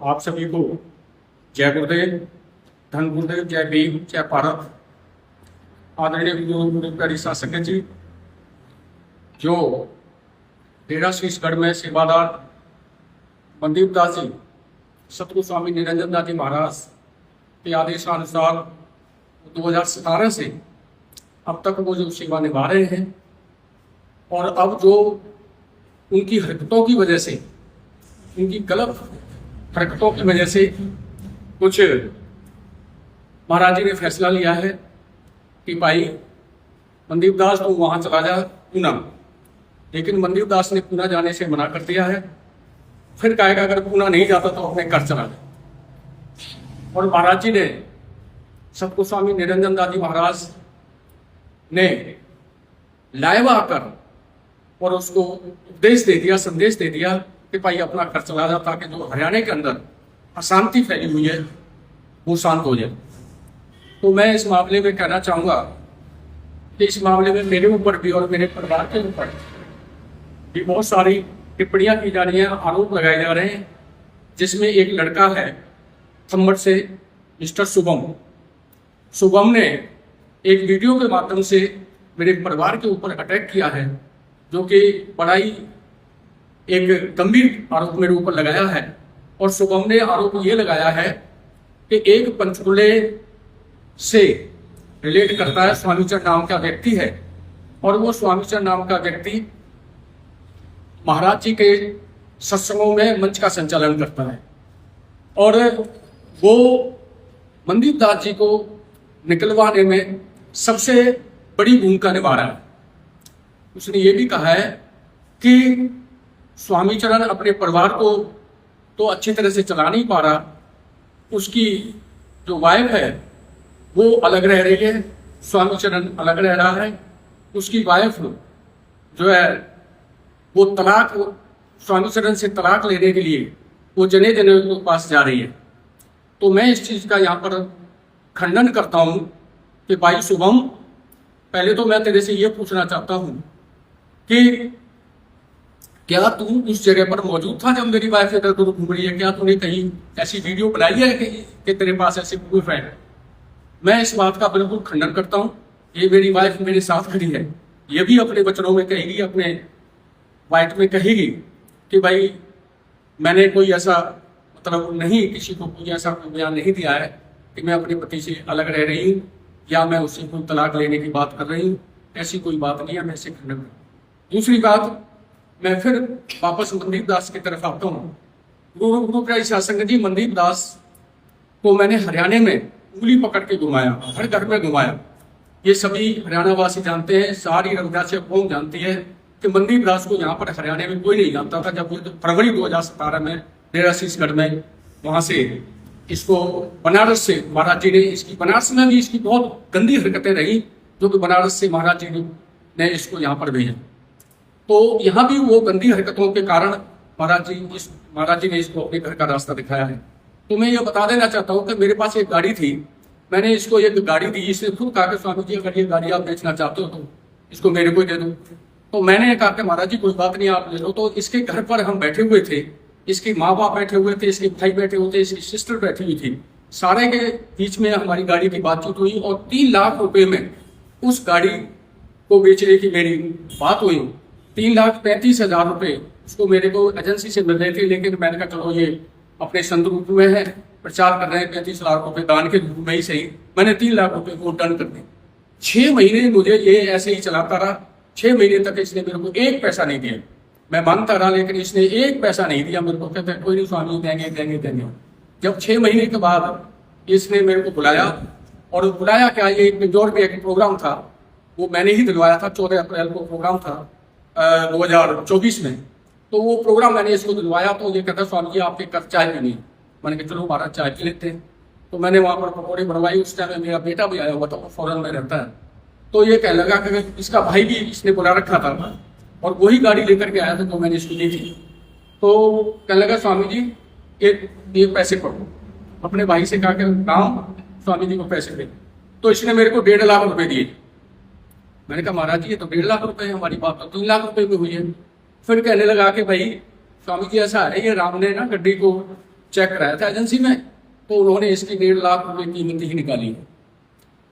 आप सभी को जय गुरुदेव, धन गुरुदेव, जय भीम, जय भारत। आदरणीय गुरु प्यारी शासक जी, जो डेरा शीशगढ़ में सेवादार मनदीप दास जी, सतगुरु स्वामी निरंजन दास जी महाराज के आदेशानुसार 2017 से अब तक वो जो सेवा निभा रहे हैं, और अब जो उनकी हरकतों की वजह से, उनकी गलत हरकतों की वजह से कुछ महाराज जी ने फैसला लिया है कि भाई मनदीप दास तो वहां चला जा पूना, लेकिन मनदीप दास ने पूना जाने से मना कर दिया है। फिर कहेगा अगर पूना नहीं जाता तो अपने घर चला जाए। और महाराज जी ने, सतगुरु स्वामी निरंजन दास जी महाराज ने लाइव आकर और उसको उपदेश दे दिया, संदेश दे दिया कि भाई अपना घर चला जा, ताकि जो हरियाणा के अंदर अशांति फैली हुई है वो शांत हो जाए। तो मैं इस मामले में कहना चाहूँगा कि इस मामले में मेरे ऊपर भी और मेरे परिवार के ऊपर भी बहुत सारी टिप्पणियां की जा रही हैं, आरोप लगाए जा रहे हैं, जिसमें एक लड़का है खम्मट से, मिस्टर शुभम ने एक वीडियो के माध्यम से मेरे परिवार के ऊपर अटैक किया है, जो कि बड़ा ही एक गंभीर आरोप मेरे ऊपर लगाया है। और शुभम ने आरोप ये लगाया है कि एक पंचकुले से रिलेट करता है, स्वामीचरण नाम का व्यक्ति है, और वो स्वामीचरण नाम का व्यक्ति महाराज जी के सत्संगों में मंच का संचालन करता है, और वो मनदीप दास जी को निकलवाने में सबसे बड़ी भूमिका निभा रहा है। उसने ये भी कहा है कि स्वामीचरण अपने परिवार को तो अच्छी तरह से चला नहीं पा रहा, उसकी जो वाइफ है वो अलग रह रही है, स्वामीचरण अलग रह रहा है, उसकी वाइफ जो है वो तलाक, स्वामीचरण से तलाक लेने के लिए वो जने जने के पास जा रही है। तो मैं इस चीज़ का यहाँ पर खंडन करता हूँ कि भाई शुभम, पहले तो मैं तेरे से ये पूछना चाहता हूँ कि क्या तू उस जगह पर मौजूद था जब मेरी वाइफ इधर उधर घूम रही है? क्या तूने कहीं ऐसी वीडियो बनाई है कि तेरे पास ऐसे प्रूफ है? मैं इस बात का बिल्कुल खंडन करता हूँ। ये मेरी वाइफ मेरे साथ खड़ी है, ये भी अपने वचनों में कहेगी, अपने वाइफ में कहेगी कि भाई मैंने कोई ऐसा मतलब नहीं, किसी को कोई ऐसा बयान नहीं दिया है कि मैं अपने पति से अलग रह रही हूँ या मैं उससे कोई तलाक लेने की बात कर रही हूँ, ऐसी कोई बात नहीं है। मैं इसे खंडन करता हूँ। दूसरी बात, मैं फिर वापस मनदीप दास की तरफ आता हूँ। गुरु प्यारी शासक जी, मनदीप दास को मैंने हरियाणा में उंगली पकड़ के घुमाया, हर घर में घुमाया। ये सभी हरियाणा वासी जानते हैं, सारी रविदासिया कौम जानती है कि मनदीप दास को यहाँ पर हरियाणा में कोई नहीं जानता था। जब फरवरी 2017 में डेरा शीशगढ़ में वहाँ से इसको बनारस से महाराज जी ने, इसकी बनारस में भी इसकी बहुत गंदी हरकतें रही, जो कि बनारस से महाराज जी ने इसको यहाँ पर भेजा। तो यहाँ भी वो गंदी हरकतों के कारण महाराज जी ने इसको अपने घर का रास्ता दिखाया है। तो मैं ये बता देना चाहता हूँ कि मेरे पास एक गाड़ी थी, मैंने इसको एक गाड़ी दी, इसने खुद कहा कि स्वामी जी अगर ये गाड़ी आप बेचना चाहते हो तो इसको मेरे को दे दो। तो मैंने कहा कि महाराज जी कोई बात नहीं, आप ले लो। तो इसके घर पर हम बैठे हुए थे, इसके माँ बाप बैठे हुए थे, इसके भाई बैठे हुए थे, इसकी सिस्टर बैठी हुई थी, सारे के बीच में हमारी गाड़ी की बातचीत हुई, और 3 लाख रुपए में उस गाड़ी को बेचने की मेरी बात हुई। 3,35,000 रुपये उसको मेरे को एजेंसी से मिल रहे थे, लेकिन मैंने कहा चलो ये अपने संत रूप में है, प्रचार कर रहे हैं, 35 लाख रुपए दान के रूप में ही सही, मैंने 3 लाख रुपए को डन कर दिए। 6 महीने मुझे ये ऐसे ही चलाता रहा। 6 महीने तक इसने मेरे को एक पैसा नहीं दिया। मैं मांगता रहा, लेकिन इसने एक पैसा नहीं दिया मेरे को। कहते कोई नहीं स्वामी, देंगे। जब 6 महीने के बाद इसने मेरे को बुलाया, और बुलाया क्या, ये एक इंदौर में एक प्रोग्राम था, वो मैंने ही दिलवाया था। 14 अप्रैल को प्रोग्राम था 2024 में। तो वो प्रोग्राम मैंने इसको दिलवाया। तो ये कहता स्वामी जी आपके कप चाय पीनी। मैंने कहा चलो महाराज चाय पी लेते हैं। तो मैंने वहाँ पर पकौड़े बनवाई। उस टाइम मेरा बेटा भी आया हुआ था, वो फॉरेन में रहता है। तो ये कहने लगा कि इसका भाई भी इसने बुला रखा था और वही गाड़ी लेकर के आया था, तो मैंने इसको दी थी। तो कहने लगा स्वामी जी ये पैसे पढ़ो, अपने भाई से कहा कि काम स्वामी जी को पैसे दे। तो इसने मेरे को 1.5 लाख रुपए दिए। मैंने कहा महाराज जी ये तो 1.5 लाख रुपए है, हमारी बात तो 3 लाख रुपए में हुई है। फिर कहने लगा कि भाई स्वामी जी ऐसा है, ये राम ने ना गड्डी को चेक कराया था एजेंसी में, तो उन्होंने इसकी 1.5 लाख रुपए कीमत ही निकाली है।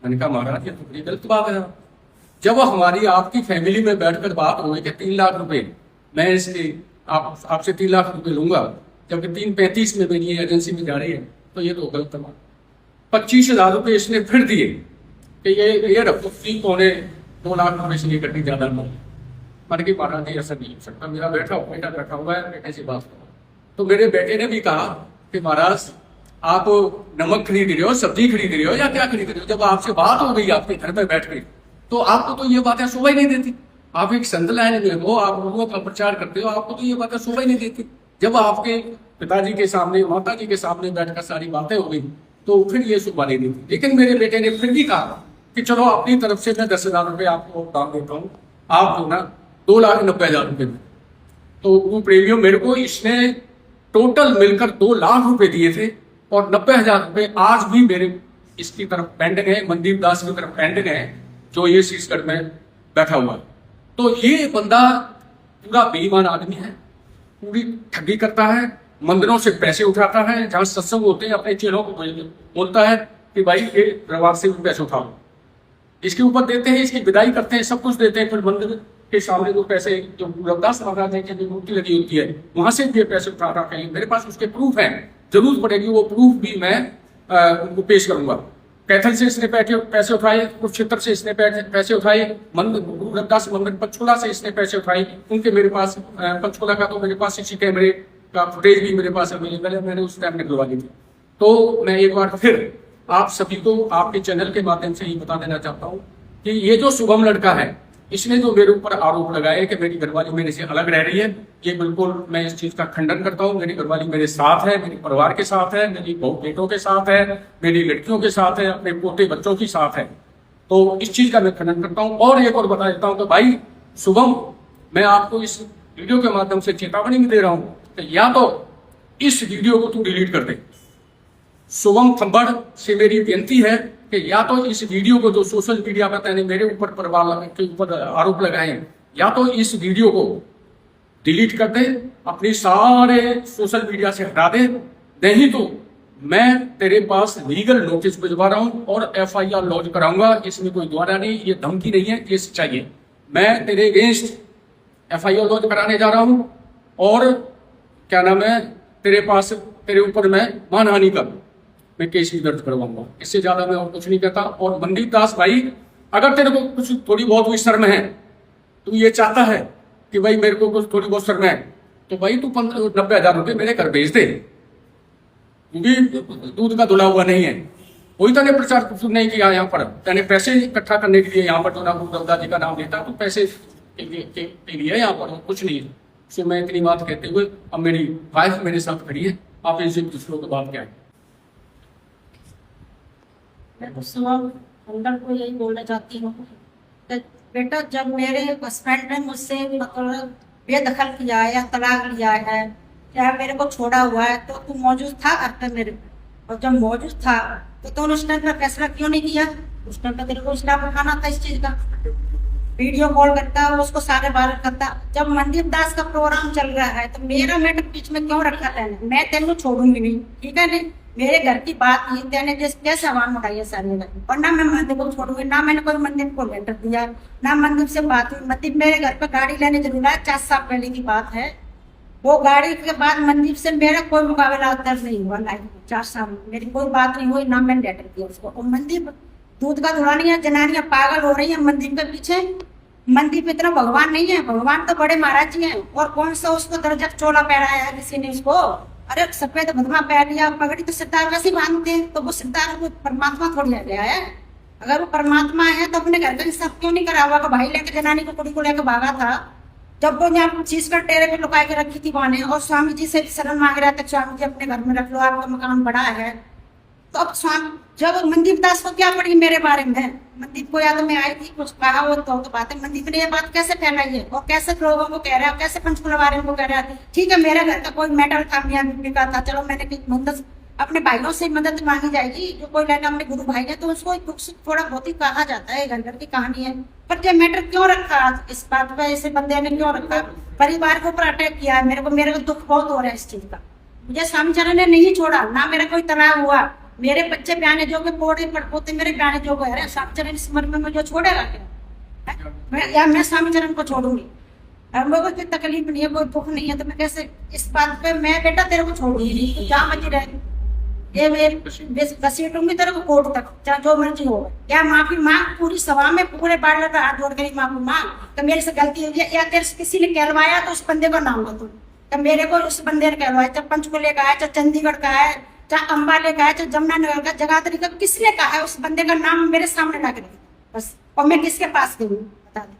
मैंने कहा महाराज ये तो बड़ी गलत बात है। जब हमारी आपकी फैमिली में बैठकर बात हो गई कि 3 लाख रुपए मैं इसके आपसे 3 लाख रुपए लूंगा, जबकि 3.35 में मेरी एजेंसी में जा रही है, तो ये तो गलत है। 25,000 रुपये इसने फिर दिए कि ये रखो, 2 लाख रुपये से ये कटी ज्यादा नहीं। मैंने कि महाराज जी ऐसा नहीं हो सकता, मेरा बेटा रखा हुआ है, बेटे से बात करो। तो मेरे बेटे ने भी कहा कि महाराज आप नमक खरीद रहे हो, सब्जी खरीद रहे हो या क्या खरीद रहे हो, जब आपसे बात हो गई आपके घर में बैठ गई तो आपको तो ये बातें शोभा ही नहीं देती। आप एक संत लाइन में हो, आप लोगों का प्रचार करते हो, आपको तो ये बातें शोभा ही नहीं देती। जब आपके पिताजी के सामने, माता जी के सामने बैठकर सारी बातें हो गई तो फिर ये शोभा नहीं देती। लेकिन मेरे बेटे ने फिर भी कहा कि चलो अपनी तरफ से मैं 10,000 रुपये आपको दान देता हूँ, आप ना 2,90,000 रुपये में। तो वो प्रेमियों मेरे को इसने टोटल मिलकर 2 लाख रुपए दिए थे और 90,000 रुपये आज भी मेरे इसकी तरफ पेंडिंग है, मनदीप दास की तरफ पेंडिंग है, जो ये शीशगढ़ में बैठा हुआ है। तो ये बंदा पूरा बेईमान आदमी है, पूरी ठगी करता है, मंदिरों से पैसे उठाता है, जहां सत्संग होते हैं अपने चेलों को बोलता है कि भाई ये रवाज से भी पैसे उठाओ, इसके ऊपर देते हैं, इसकी विदाई करते हैं, सब कुछ देते हैं, फिर मंदिर के सामने वो पैसे जो रविदास महाराज जी की मूर्ति लगी होती है वहां से ये पैसे उठा रखे हैं। मेरे पास उसके प्रूफ हैं, जरूरत पड़ेगी वो प्रूफ भी मैं उनको पेश करूंगा। कैथल से इसने पैसे उठाए, कुरुक्षेत्र से इसने पैसे उठाए, गुरु रविदास मंदिर पंचकुला से इसने पैसे उठाए, उनके मेरे पास पंचकुला का तो मेरे पास सीसी कैमरे का फुटेज भी मेरे पास अवेलेबल है, मैंने उस टाइम निकलवा दी थी। तो मैं एक बार फिर आप सभी को आपके चैनल के माध्यम से ही बता देना चाहता हूँ कि ये जो शुभम लड़का है, इसने जो मेरे ऊपर आरोप लगाया कि मेरी घरवाली मेरे से अलग रह रही है, ये बिल्कुल मैं इस चीज का खंडन करता हूँ। मेरी घरवाली मेरे साथ है, मेरे परिवार के साथ है, मेरी बहू बेटों के साथ है, मेरी लड़कियों के साथ है, अपने पोते बच्चों के साथ है। तो इस चीज का मैं खंडन करता हूँ। और एक और बता देता हूँ कि भाई शुभम, मैं आपको इस वीडियो के माध्यम से चेतावनी दे रहा हूँ कि या तो इस वीडियो को तू डिलीट कर दे। शुभम थंबड़ से मेरी विनती है कि या तो इस वीडियो को जो सोशल मीडिया पर तैने मेरे ऊपर परिवार के ऊपर आरोप लगाए, या तो इस वीडियो को डिलीट कर दे, अपनी सारे सोशल मीडिया से हटा दे, नहीं तो मैं तेरे पास लीगल नोटिस भिजवा रहा हूं और FIR लॉन्च कराऊंगा। इसमें कोई द्वारा नहीं, ये धमकी नहीं है, ये सच्चाई है। मैं तेरे अगेंस्ट FIR लॉन्च कराने जा रहा हूं और क्या नाम है, तेरे पास तेरे ऊपर मैं मानहानि का मैं केस भी दर्ज करवाऊंगा। इससे ज्यादा मैं और कुछ नहीं कहता। और मनदीप दास भाई, अगर तेरे को कुछ थोड़ी बहुत भी शर्म है, तू ये चाहता है कि भाई मेरे को कुछ थोड़ी बहुत शर्म है, तो भाई तू 90,000 रुपये मेरे घर भेज दे, क्योंकि दूध का धुला हुआ नहीं है। कोई तने प्रचार कुछ नहीं किया यहाँ पर, तने पैसे इकट्ठा करने के लिए यहाँ पर जो ना गुरु रविदास जी का नाम लेता, तो पैसे के लिए यहाँ पर कुछ नहीं है। सो मैं इतनी बात कहते हुए, अब मेरी वाइफ मेरे साथ खड़ी है, आप इनसे दूसरों की बात क्या है। मैं अंदर को यही बोलना चाहती हूँ कि बेटा, जब मेरे हस्बैंड ने मुझसे मतलब बेदखल किया है या तलाक लिया है या मेरे को छोड़ा हुआ है, तो तू मौजूद था घर पे मेरे पे, और जब मौजूद था तो तूने उस टाइम पर फैसला क्यों नहीं किया? उस टाइम पर तेरे को स्टाफ उठाना था इस चीज का, वीडियो कॉल करता, उसको सारे बार करता। जब मनदीप दास का प्रोग्राम चल रहा है तो मेरा मैटर बीच में क्यों रखा तेने? मैं तेन छोड़ूंगी नहीं, ठीक है नहीं? मेरे घर की बात ये तेने कैसे आवाज उठाई है सारी, और ना मैं मंदिर को छोड़ूंगी, ना मैंने कोई मंदिर को लेटर दिया, ना मंदिर से बात हुई। मंदिर मेरे घर पे गाड़ी लेने जरूर आया, 4 साल पहले की बात है। वो गाड़ी के बाद मंदिर से मेरा कोई मुकाबला उत्तर नहीं हुआ, लाइफ में 4 साल मेरी कोई बात नहीं हुई, ना मैंने लेटर दिया उसको। और मंदिर दूध का धुलानी है, जनानियां पागल हो रही है मंदिर के पीछे। मंदिर पे इतना भगवान नहीं है, भगवान तो बड़े महाराज जी हैं। और कौन सा उसको दर्जा चोला पहनाया है किसी ने उसको? अरे सफेद भदमा पहन लिया, पगड़ी तो सितार वैसे बांधते हैं, तो वो सितार को परमात्मा थोड़ी आ गया है। अगर वो परमात्मा है तो अपने घर का इंसाफ क्यों नहीं करा हुआ? भाई लेके जनानी को कुड़ी को लेकर भागा था, जब वो यहाँ चीज का टेरे पे लुका के रखी थी वहां ने, और स्वामी जी से शरण मांग रहा था, स्वामी जी अपने घर में रख लो, आपका मकान बड़ा है। तो अब स्वामी, जब मनदीप दास को क्या पड़ी मेरे बारे में? मनदीप को या तो मैं आई थी, कुछ कहा वो तो बात है, मनदीप ने ये बात कैसे फैलाई है और कैसे लोगों को कह रहा है, कैसे पंचकुला वाले को कह रहा है? ठीक है, मेरे घर का कोई मैटर था, मियां बीबी का था, चलो मैंने मदद अपने भाइयों से मदद मांगी जाएगी। जो कोई लेना अपने गुरु भाई है तो उसको थोड़ा बहुत ही कहा जाता है, घर घर की कहानी है। पर ये मैटर क्यों रखा इस बात पे? ऐसे बंदे ने क्यों रखा? परिवार के ऊपर अटैक किया है मेरे को दुख बहुत हो रहा है इस चीज का। मुझे स्वामीचरण ने नहीं छोड़ा, ना मेरा कोई तनाव हुआ। मेरे बच्चे बयाने जो के पोड़े पोते मेरे बयाने जो गए, अरे स्वामीचरण इस उम्र में मुझे छोड़ेगा क्या? मैं स्वामीचरण को छोड़ूंगी? हम लोगों को कोई तकलीफ नहीं है, कोई दुख नहीं है, तो मैं कैसे इस बात पे मैं बेटा तेरे को छोड़ूंगी नहीं, तो जहाँ मर्जी रहे, ये मैं घसीटूंगी तेरे को कोर्ट तक, चाहे जो मर्जी हो। या माफी मांग पूरी सभा में, पूरे पार्लर का हाथ जोड़ कर माफी मांग तो मेरे से गलती हुई है, या तेरे से किसी ने कहलवाया तो उस बंदे का नाम बता, तो मेरे को उस बंदे ने कहलवाया, चाहे पंचकुले का है, चाहे चंडीगढ़ का है, चाहे अम्बाले का है, चाहे जमुनानगर का, जगाधरी का, किसने कहा है, उस बंदे का नाम मेरे सामने ला के बस, और मैं किसके पास गई बता दे।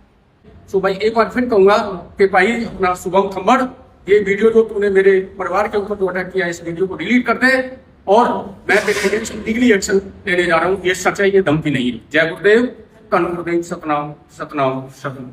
सो भाई एक बार फिर कहूंगा कि भाई अपना शुभम खम्बड़, ये वीडियो जो तूने मेरे परिवार के ऊपर जो अटैक किया, इस वीडियो को डिलीट कर दे, और मैं तेरे अगेंस्ट लीगली एक्शन लेने जा रहा हूँ। ये सच है, ये धमकी नहीं है। जय गुरुदेव, धन गुरुदेव, सतनाम सतनाम सतनाम।